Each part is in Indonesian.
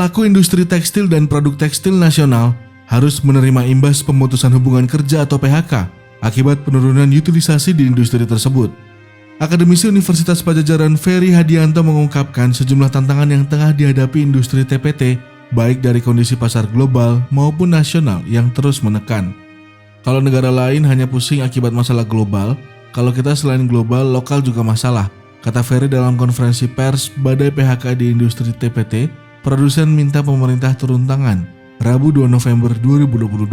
pelaku industri tekstil dan produk tekstil nasional harus menerima imbas pemutusan hubungan kerja atau PHK akibat penurunan utilisasi di industri tersebut. Akademisi Universitas Padjadjaran Ferry Hadianto mengungkapkan sejumlah tantangan yang tengah dihadapi industri TPT, baik dari kondisi pasar global maupun nasional yang terus menekan. Kalau negara lain hanya pusing akibat masalah global, kalau kita selain global, lokal juga masalah, kata Ferry dalam konferensi pers Badai PHK di Industri TPT. Produsen minta pemerintah turun tangan, Rabu 2 November 2022.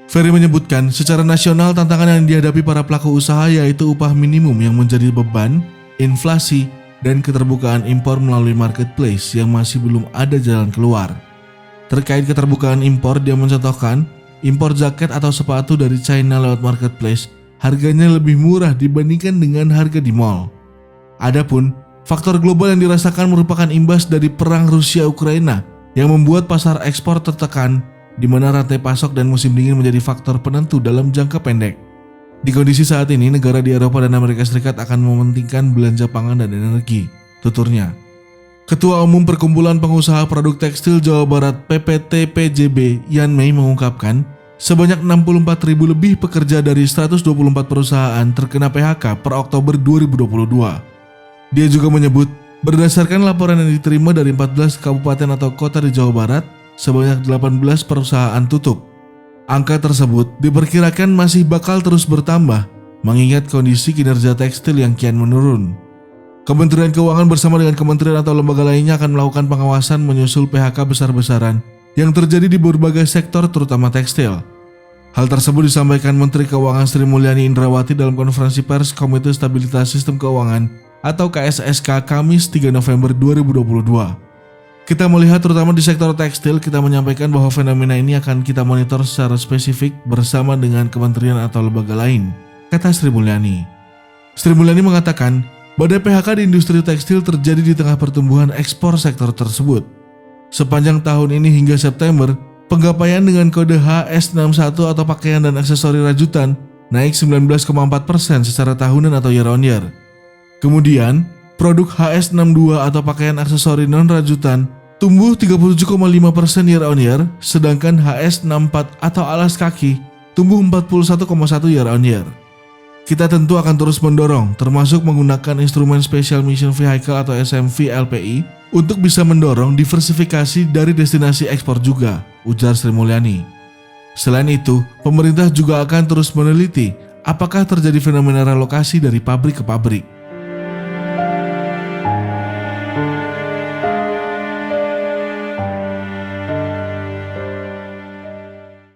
Ferry menyebutkan secara nasional tantangan yang dihadapi para pelaku usaha yaitu upah minimum yang menjadi beban, inflasi, dan keterbukaan impor melalui marketplace yang masih belum ada jalan keluar. Terkait keterbukaan impor, dia mencontohkan impor jaket atau sepatu dari China lewat marketplace harganya lebih murah dibandingkan dengan harga di mall. Adapun faktor global yang dirasakan merupakan imbas dari perang Rusia-Ukraina yang membuat pasar ekspor tertekan, di mana rantai pasok dan musim dingin menjadi faktor penentu dalam jangka pendek. Di kondisi saat ini, negara di Eropa dan Amerika Serikat akan mementingkan belanja pangan dan energi, tuturnya. Ketua Umum Perkumpulan Pengusaha Produk Tekstil Jawa Barat PPT-PJB Yan Mei mengungkapkan, sebanyak 64.000 lebih pekerja dari 124 perusahaan terkena PHK per Oktober 2022. Dia juga menyebut, berdasarkan laporan yang diterima dari 14 kabupaten atau kota di Jawa Barat, sebanyak 18 perusahaan tutup. Angka tersebut diperkirakan masih bakal terus bertambah, mengingat kondisi kinerja tekstil yang kian menurun. Kementerian Keuangan bersama dengan kementerian atau lembaga lainnya akan melakukan pengawasan menyusul PHK besar-besaran yang terjadi di berbagai sektor terutama tekstil. Hal tersebut disampaikan Menteri Keuangan Sri Mulyani Indrawati dalam konferensi pers Komite Stabilitas Sistem Keuangan atau KSSK Kamis 3 November 2022. Kita melihat terutama di sektor tekstil, kita menyampaikan bahwa fenomena ini akan kita monitor secara spesifik bersama dengan kementerian atau lembaga lain, kata Sri Mulyani. Sri Mulyani mengatakan, badai PHK di industri tekstil terjadi di tengah pertumbuhan ekspor sektor tersebut. Sepanjang tahun ini hingga September, penggapaian dengan kode HS61 atau pakaian dan aksesori rajutan naik 19,4% secara tahunan atau year on year. Kemudian, produk HS62 atau pakaian aksesori non-rajutan tumbuh 37,5% year on year, sedangkan HS64 atau alas kaki tumbuh 41,1% year on year. Kita tentu akan terus mendorong, termasuk menggunakan instrumen Special Mission Vehicle atau SMV LPI untuk bisa mendorong diversifikasi dari destinasi ekspor juga, ujar Sri Mulyani. Selain itu, pemerintah juga akan terus meneliti apakah terjadi fenomena relokasi dari pabrik ke pabrik.